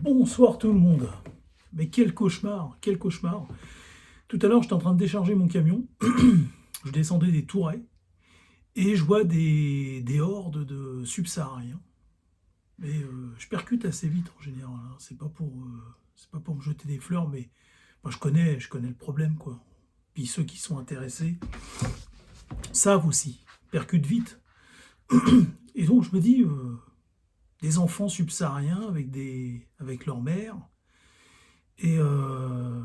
Bonsoir tout le monde. Mais quel cauchemar, quel cauchemar. Tout à l'heure, j'étais en train de décharger mon camion. Je descendais des Tourets et je vois des hordes de subsahariens. Mais je percute assez vite en général, hein. C'est pas pour me jeter des fleurs, mais moi je connais le problème, quoi. Puis ceux qui sont intéressés savent aussi, percutent vite. Et donc je me dis, des enfants subsahariens avec leur mère. Et, euh,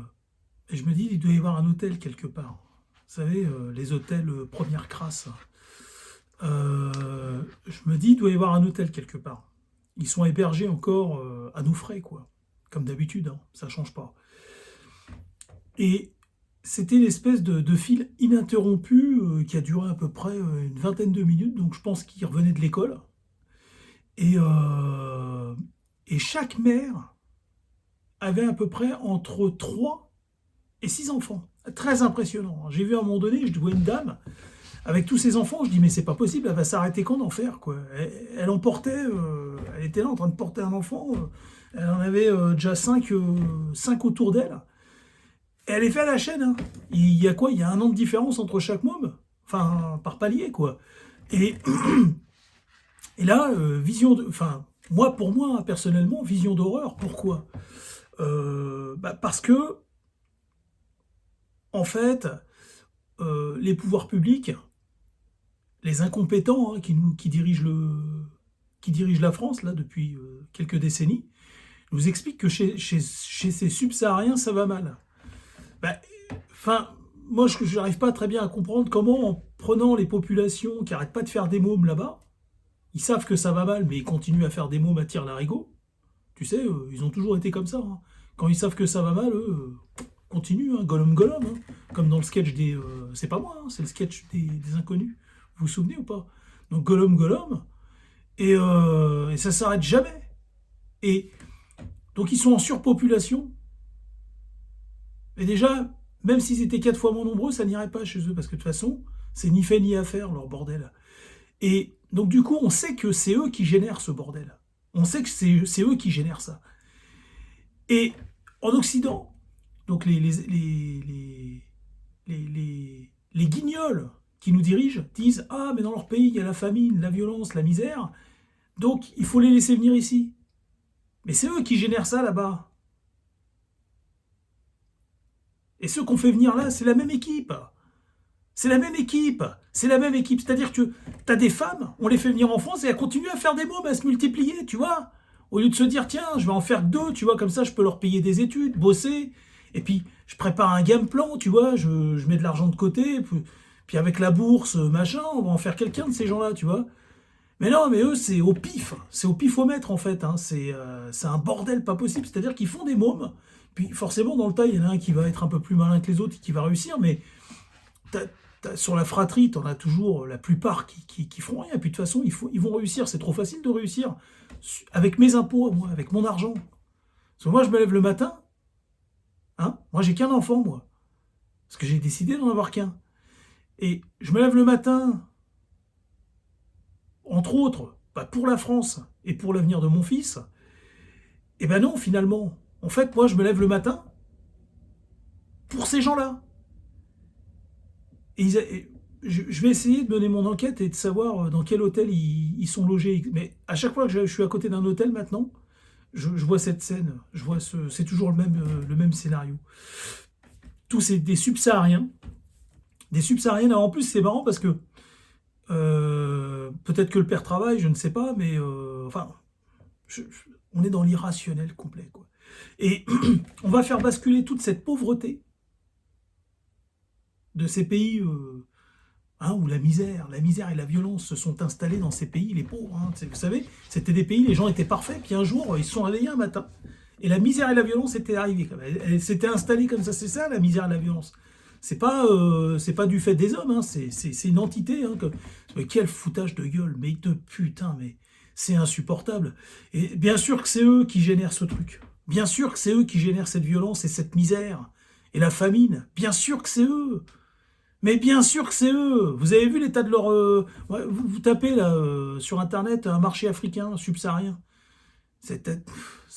et je me dis, il doit y avoir un hôtel quelque part. Vous savez, les hôtels première crasse. Je me dis, il doit y avoir un hôtel quelque part. Ils sont hébergés encore à nos frais, quoi. Comme d'habitude, hein, ça change pas. Et c'était l'espèce de fil ininterrompu qui a duré à peu près une vingtaine de minutes. Donc je pense qu'ils revenaient de l'école. Et, euh, et chaque mère avait à peu près entre 3 et 6 enfants. Très impressionnant. J'ai vu à un moment donné, je vois une dame avec tous ses enfants, je dis mais c'est pas possible, elle va s'arrêter quand d'en faire, quoi. Elle en portait, elle était là en train de porter un enfant, elle en avait déjà 5 autour d'elle. Et elle est fait à la chaîne, hein. Il y a quoi? Il y a 1 an de différence entre chaque môme, enfin par palier, quoi. Et, et là, enfin moi pour moi personnellement, vision d'horreur. Pourquoi? Parce que en fait, les pouvoirs publics, les incompétents, hein, qui dirigent la France là depuis quelques décennies, nous expliquent que chez ces subsahariens, ça va mal. Bah, Enfin, moi, je n'arrive pas très bien à comprendre comment, en prenant les populations qui n'arrêtent pas de faire des mômes là-bas, ils savent que ça va mal, mais ils continuent à faire des mômes à tire-larigot. Tu sais, ils ont toujours été comme ça, hein. Quand ils savent que ça va mal, eux, continuent, hein, Gollum Gollum, hein. Comme dans le sketch des... c'est pas moi, hein, c'est le sketch des inconnus. Vous vous souvenez ou pas? Donc Gollum Gollum, et ça s'arrête jamais. Et donc ils sont en surpopulation. Et déjà, même s'ils étaient 4 fois moins nombreux, ça n'irait pas chez eux, parce que de toute façon, c'est ni fait ni à faire, leur bordel. Et donc du coup, on sait que c'est eux qui génèrent ce bordel. On sait que c'est eux qui génèrent ça. Et en Occident, donc les guignols qui nous dirigent disent: ah, mais dans leur pays, il y a la famine, la violence, la misère, donc il faut les laisser venir ici. Mais c'est eux qui génèrent ça là-bas. Et ceux qu'on fait venir là, c'est la même équipe. C'est la même équipe. C'est la même équipe. C'est-à-dire que tu as des femmes, on les fait venir en France et elles continuent à faire des mômes, à se multiplier, tu vois. Au lieu de se dire, tiens, je vais en faire 2, tu vois, comme ça, je peux leur payer des études, bosser. Et puis, je prépare un game plan, tu vois, je mets de l'argent de côté. Puis avec la bourse, machin, on va en faire quelqu'un de ces gens-là, tu vois. Mais non, mais eux, c'est au pif. C'est au pifomètre, en fait, hein. C'est un bordel pas possible. C'est-à-dire qu'ils font des mômes. Puis forcément, dans le tas, il y en a un qui va être un peu plus malin que les autres et qui va réussir. Mais sur la fratrie, t'en as toujours la plupart qui feront rien. Puis de toute façon, ils vont réussir. C'est trop facile de réussir. Avec mes impôts, moi, avec mon argent. Parce que moi, je me lève le matin. Hein, moi, j'ai qu'un enfant, moi. Parce que j'ai décidé d'en avoir qu'un. Et je me lève le matin, entre autres, pour la France et pour l'avenir de mon fils. Et ben non, finalement. En fait, moi, je me lève le matin pour ces gens-là. Et je vais essayer de mener mon enquête et de savoir dans quel hôtel ils sont logés. Mais à chaque fois que je suis à côté d'un hôtel maintenant, je vois cette scène. C'est toujours le même scénario. Tous ces des subsahariens. Des subsahariennes. Alors en plus, c'est marrant parce que peut-être que le père travaille, je ne sais pas, mais enfin, on est dans l'irrationnel complet, quoi. Et on va faire basculer toute cette pauvreté de ces pays, hein, où la misère et la violence se sont installés dans ces pays, les pauvres, hein. Vous savez, c'était des pays, les gens étaient parfaits, puis un jour, ils se sont réveillés un matin, et la misère et la violence étaient arrivées. Elle s'était installée comme ça, c'est ça la misère et la violence. C'est pas du fait des hommes, hein, c'est une entité. Hein, mais quel foutage de gueule, mais putain, mais c'est insupportable. Et bien sûr que c'est eux qui génèrent ce truc. Bien sûr que c'est eux qui génèrent cette violence et cette misère. Et la famine. Bien sûr que c'est eux. Mais bien sûr que c'est eux. Vous avez vu l'état de leur... ouais, vous tapez là sur Internet un marché africain subsaharien. C'est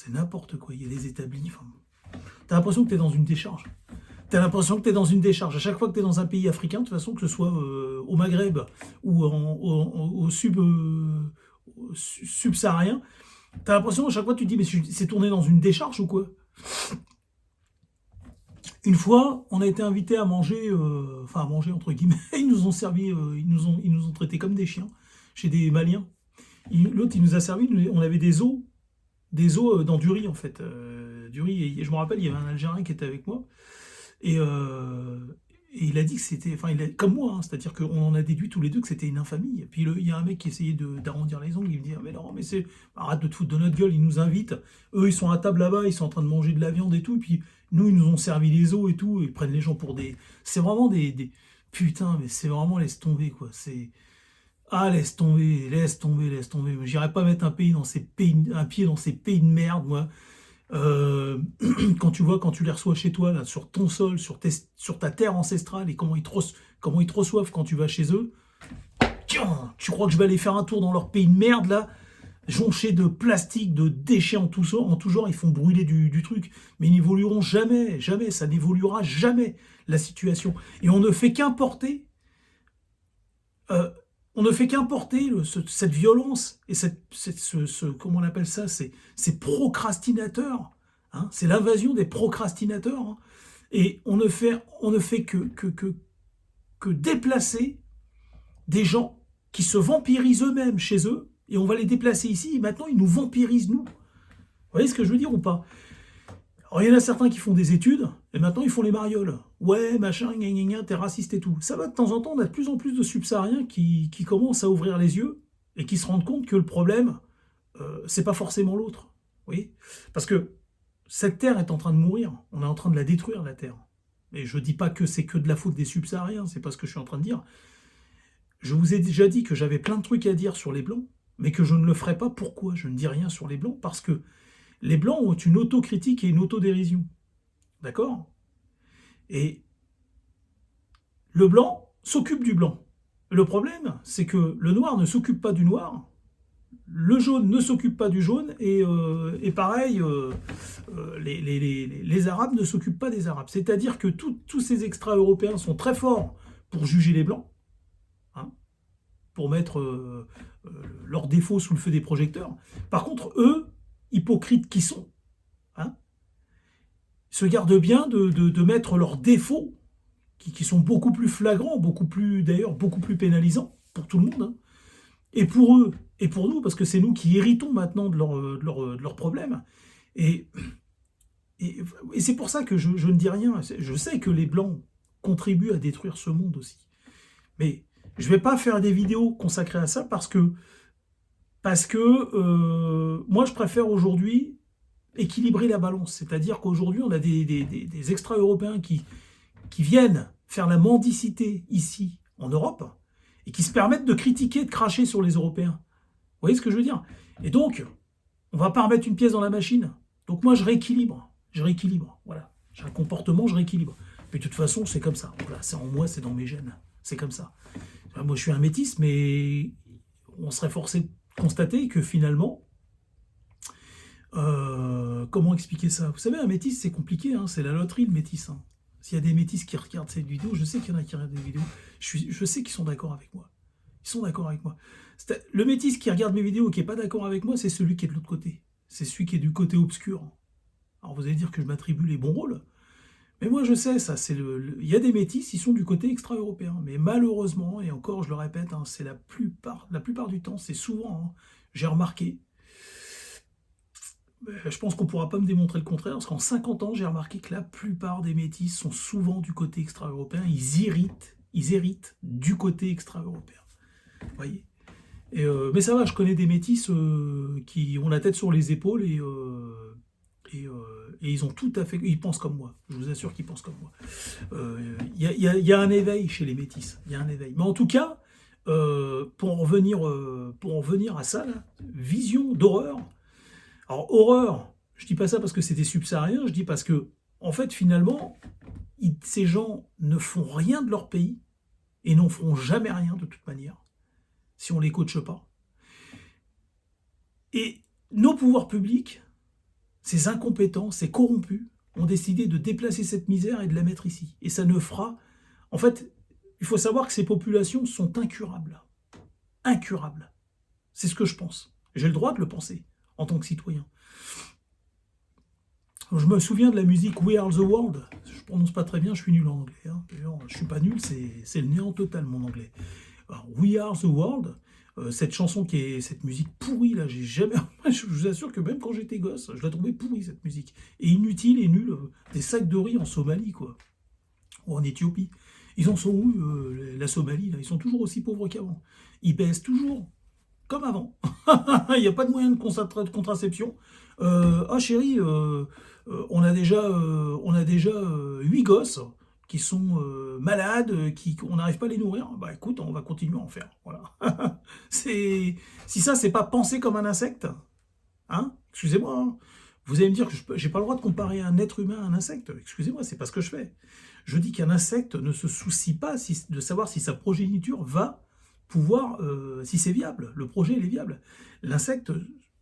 n'importe quoi. Il y a des établis. Enfin, t'as l'impression que tu es dans une décharge. T'as l'impression que tu es dans une décharge. À chaque fois que tu es dans un pays africain, de toute façon, que ce soit au Maghreb ou au subsaharien, tu as l'impression à chaque fois que tu te dis, mais c'est tourné dans une décharge ou quoi? Une fois, on a été invité à manger, enfin à manger entre guillemets, ils nous ont servi, ils nous ont traités comme des chiens, chez des Maliens. L'autre, il nous a servi, on avait des os dans du riz en fait. Du riz, et je me rappelle, il y avait un Algérien qui était avec moi, et, et il a dit que c'était, enfin, comme moi, hein, c'est-à-dire qu'on en a déduit tous les deux que c'était une infamie. Et puis il y a un mec qui essayait d'arrondir les ongles, il me dit, ah, mais non, mais arrête de te foutre de notre gueule, ils nous invitent, eux ils sont à table là-bas, ils sont en train de manger de la viande et tout, et puis nous ils nous ont servi les os et tout, ils prennent les gens pour des... C'est vraiment putain, mais c'est vraiment laisse tomber quoi, Ah, laisse tomber, laisse tomber, laisse tomber. J'irai pas mettre un pied dans ces pays de merde, moi. Quand tu vois, quand tu les reçois chez toi, là, sur ton sol, sur ta terre ancestrale, et comment ils te reçoivent quand tu vas chez eux, tiens, tu crois que je vais aller faire un tour dans leur pays de merde, là, jonché de plastique, de déchets en tout genre, ils font brûler du truc, mais ils n'évolueront jamais, jamais, ça n'évoluera jamais, la situation. Et on ne fait qu'importer cette violence et comment on appelle ça, ces procrastinateurs. Hein, c'est l'invasion des procrastinateurs. Hein, et on ne fait que déplacer des gens qui se vampirisent eux-mêmes chez eux, et on va les déplacer ici, et maintenant ils nous vampirisent nous. Vous voyez ce que je veux dire ou pas? Alors, il y en a certains qui font des études, et maintenant ils font les marioles. Ouais, machin, gna gna gna, t'es raciste et tout. Ça va de temps en temps, on a de plus en plus de subsahariens qui commencent à ouvrir les yeux et qui se rendent compte que le problème, c'est pas forcément l'autre. Vous voyez? Parce que cette terre est en train de mourir, on est en train de la détruire, la terre. Et je dis pas que c'est que de la faute des subsahariens, c'est pas ce que je suis en train de dire. Je vous ai déjà dit que j'avais plein de trucs à dire sur les Blancs, mais que je ne le ferai pas. Pourquoi je ne dis rien sur les Blancs? Parce que les Blancs ont une autocritique et une autodérision. D'accord? Et le blanc s'occupe du blanc. Le problème, c'est que le noir ne s'occupe pas du noir, le jaune ne s'occupe pas du jaune, et pareil, les Arabes ne s'occupent pas des Arabes. C'est-à-dire que tous ces extra-européens sont très forts pour juger les Blancs, hein, pour mettre leurs défauts sous le feu des projecteurs. Par contre, eux, hypocrites qui sont, hein, se gardent bien de mettre leurs défauts, qui sont beaucoup plus flagrants, d'ailleurs beaucoup plus pénalisants pour tout le monde, hein, et pour eux, et pour nous, parce que c'est nous qui héritons maintenant de leurs problèmes. Et c'est pour ça que je ne dis rien. Je sais que les Blancs contribuent à détruire ce monde aussi. Mais je ne vais pas faire des vidéos consacrées à ça parce que moi, je préfère aujourd'hui équilibrer la balance. C'est-à-dire qu'aujourd'hui, on a des extra-européens qui viennent faire la mendicité ici, en Europe, et qui se permettent de critiquer, de cracher sur les Européens. Vous voyez ce que je veux dire? Et donc, on ne va pas remettre une pièce dans la machine. Donc moi, je rééquilibre, voilà. J'ai un comportement, je rééquilibre. Mais de toute façon, c'est comme ça. Voilà, c'est en moi, c'est dans mes gènes. C'est comme ça. Enfin, moi, je suis un métis, mais on serait forcé de constater que finalement, comment expliquer ça? Vous savez, un métis, c'est compliqué, hein, c'est la loterie, le métis. Hein. S'il y a des métis qui regardent cette vidéo, je sais qu'il y en a qui regardent des vidéos, je sais qu'ils sont d'accord avec moi. Ils sont d'accord avec moi. Le métis qui regarde mes vidéos et qui n'est pas d'accord avec moi, c'est celui qui est de l'autre côté. C'est celui qui est du côté obscur. Alors vous allez dire que je m'attribue les bons rôles, mais moi je sais, ça, il y a des métis, ils sont du côté extra-européen. Mais malheureusement, et encore je le répète, hein, c'est la plupart du temps, c'est souvent, hein, j'ai remarqué, je pense qu'on ne pourra pas me démontrer le contraire, parce qu'en 50 ans, j'ai remarqué que la plupart des métis sont souvent du côté extra-européen, ils héritent du côté extra-européen. Vous voyez? Mais ça va, je connais des métis qui ont la tête sur les épaules et ils ont tout à fait... Ils pensent comme moi, je vous assure qu'ils pensent comme moi. Il y a un éveil chez les métis, il y a un éveil. Mais en tout cas, pour en venir à ça, là, vision d'horreur. Alors, horreur, je dis pas ça parce que c'était subsaharien, je dis parce que, en fait, finalement, ces gens ne font rien de leur pays et n'en feront jamais rien de toute manière, si on ne les coache pas. Et nos pouvoirs publics, ces incompétents, ces corrompus, ont décidé de déplacer cette misère et de la mettre ici. Et ça ne fera... En fait, il faut savoir que ces populations sont incurables. Incurables. C'est ce que je pense. J'ai le droit de le penser, en tant que citoyen. Je me souviens de la musique We Are the World. Je prononce pas très bien, je suis nul en anglais. Hein. D'ailleurs, je suis pas nul, c'est le néant total, mon anglais. Alors, We Are the World, cette chanson cette musique pourrie, là, j'ai jamais... Je vous assure que même quand j'étais gosse, je la trouvais pourrie, cette musique. Et inutile et nulle. Des sacs de riz en Somalie, quoi. Ou en Éthiopie. Ils en sont où, la Somalie, là? Ils sont toujours aussi pauvres qu'avant. Ils baissent toujours comme avant. Il n'y a pas de moyen de contraception. Ah chérie, on a déjà 8 gosses qui sont malades, on n'arrive pas à les nourrir. Bah écoute, on va continuer à en faire. Voilà. Si ça, c'est pas penser comme un insecte, hein, excusez-moi, hein. Vous allez me dire que je n'ai pas le droit de comparer un être humain à un insecte. Excusez-moi, c'est pas ce que je fais. Je dis qu'un insecte ne se soucie pas de savoir si sa progéniture va pouvoir, si c'est viable. Le projet, il est viable. L'insecte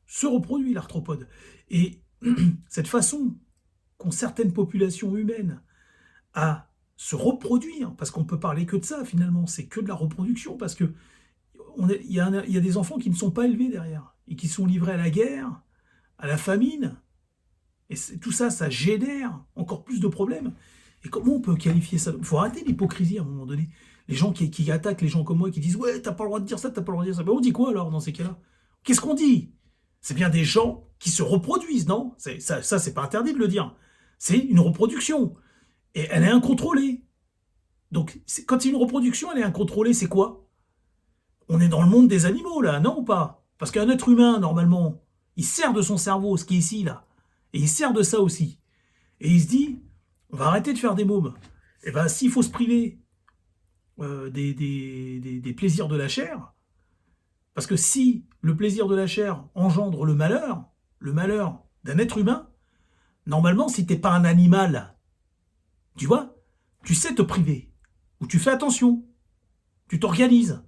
se reproduit, l'arthropode. Et cette façon qu'ont certaines populations humaines à se reproduire, parce qu'on peut parler que de ça finalement, c'est que de la reproduction, parce que il y a des enfants qui ne sont pas élevés derrière, et qui sont livrés à la guerre, à la famine, et tout ça, ça génère encore plus de problèmes. Et comment on peut qualifier ça? Il faut arrêter l'hypocrisie à un moment donné. Les gens qui attaquent les gens comme moi, qui disent « Ouais, t'as pas le droit de dire ça, t'as pas le droit de dire ça. » Ben on dit quoi alors dans ces cas-là? Qu'est-ce qu'on dit? C'est bien des gens qui se reproduisent, non? Ça, c'est pas interdit de le dire. C'est une reproduction. Et elle est incontrôlée. Donc, quand c'est une reproduction, elle est incontrôlée, c'est quoi? On est dans le monde des animaux, là, non ou pas? Parce qu'un être humain, normalement, il sert de son cerveau, ce qui est ici, là. Et il sert de ça aussi. Et il se dit, on va arrêter de faire des mômes. Et bien, s'il faut se priver des plaisirs de la chair, parce que si le plaisir de la chair engendre le malheur d'un être humain, normalement, si t'es pas un animal, tu vois, tu sais te priver, ou tu fais attention, tu t'organises.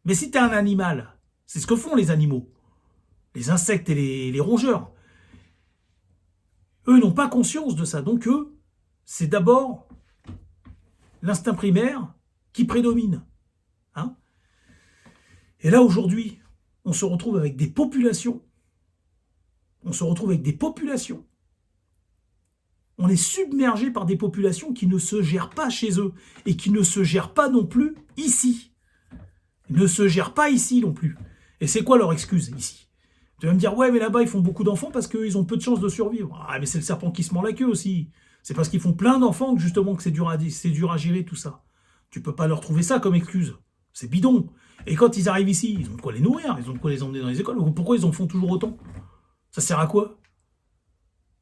Mais si t'es un animal, c'est ce que font les animaux, les insectes et les rongeurs. Eux n'ont pas conscience de ça, donc eux, c'est d'abord l'instinct primaire qui prédomine. Hein? Et là, aujourd'hui, on se retrouve avec des populations. On est submergé par des populations qui ne se gèrent pas chez eux et qui ne se gèrent pas non plus ici. Ils ne se gèrent pas ici non plus. Et c'est quoi leur excuse ici? Tu vas me dire, ouais, mais là-bas, ils font beaucoup d'enfants parce qu'ils ont peu de chances de survivre. Ah, mais c'est le serpent qui se mord la queue aussi. C'est parce qu'ils font plein d'enfants que justement que c'est dur à gérer tout ça. Tu peux pas leur trouver ça comme excuse. C'est bidon. Et quand ils arrivent ici, ils ont de quoi les nourrir, ils ont de quoi les emmener dans les écoles. Pourquoi ils en font toujours autant? Ça sert à quoi?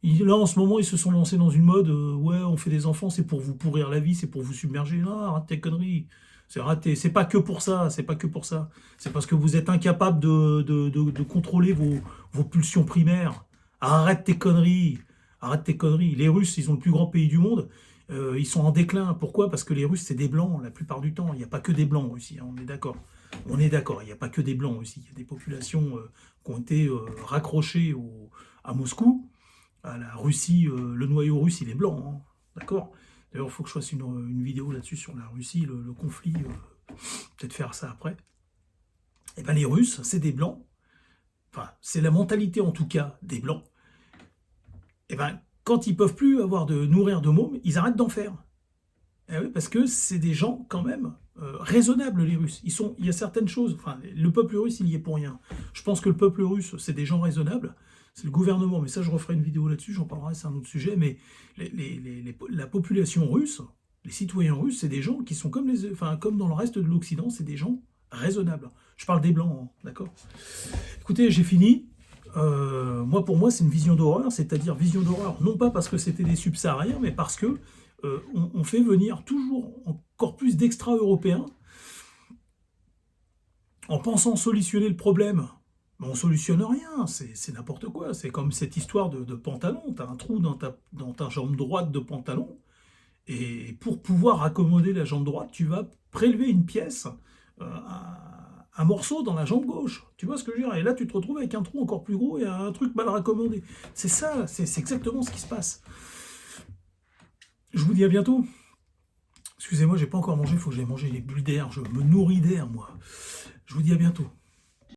Là, en ce moment, ils se sont lancés dans une mode, ouais, on fait des enfants, c'est pour vous pourrir la vie, c'est pour vous submerger. Non, arrête tes conneries. C'est raté. C'est pas que pour ça, c'est pas que pour ça. C'est parce que vous êtes incapable de contrôler vos pulsions primaires. Arrête tes conneries. Arrête tes conneries. Les Russes, ils ont le plus grand pays du monde. Ils sont en déclin. Pourquoi? Parce que les Russes, c'est des Blancs, la plupart du temps. Il n'y a pas que des Blancs en Russie, hein, on est d'accord. On est d'accord, il n'y a pas que des Blancs aussi. Il y a des populations qui ont été raccrochées à Moscou. À la Russie, le noyau russe, il est blanc, hein, d'accord? D'ailleurs, il faut que je fasse une vidéo là-dessus sur la Russie, le conflit, peut-être faire ça après. Et bien les Russes, c'est des Blancs, enfin, c'est la mentalité en tout cas des Blancs. Et bien, quand ils ne peuvent plus nourrir de mômes, ils arrêtent d'en faire. Et oui, parce que c'est des gens quand même raisonnables, les Russes. Il y a certaines choses, enfin, le peuple russe, il y est pour rien. Je pense que le peuple russe, c'est des gens raisonnables. C'est le gouvernement, mais ça je referai une vidéo là-dessus, j'en parlerai, c'est un autre sujet, mais la population russe, les citoyens russes, c'est des gens qui sont comme dans le reste de l'Occident, c'est des gens raisonnables. Je parle des Blancs, hein, d'accord? Écoutez, j'ai fini. Pour moi, c'est une vision d'horreur, c'est-à-dire vision d'horreur, non pas parce que c'était des subsahariens, mais parce que on fait venir toujours encore plus d'extra-européens en pensant solutionner le problème. Mais on solutionne rien, c'est n'importe quoi. C'est comme cette histoire de pantalon. Tu as un trou dans ta jambe droite de pantalon, et pour pouvoir accommoder la jambe droite, tu vas prélever une pièce un morceau dans la jambe gauche. Tu vois ce que je veux dire? Et là, tu te retrouves avec un trou encore plus gros et un truc mal raccommodé. C'est ça, c'est exactement ce qui se passe. Je vous dis à bientôt. Excusez-moi, j'ai pas encore mangé, il faut que j'aille manger les bulles d'air. Je me nourris d'air, moi. Je vous dis à bientôt.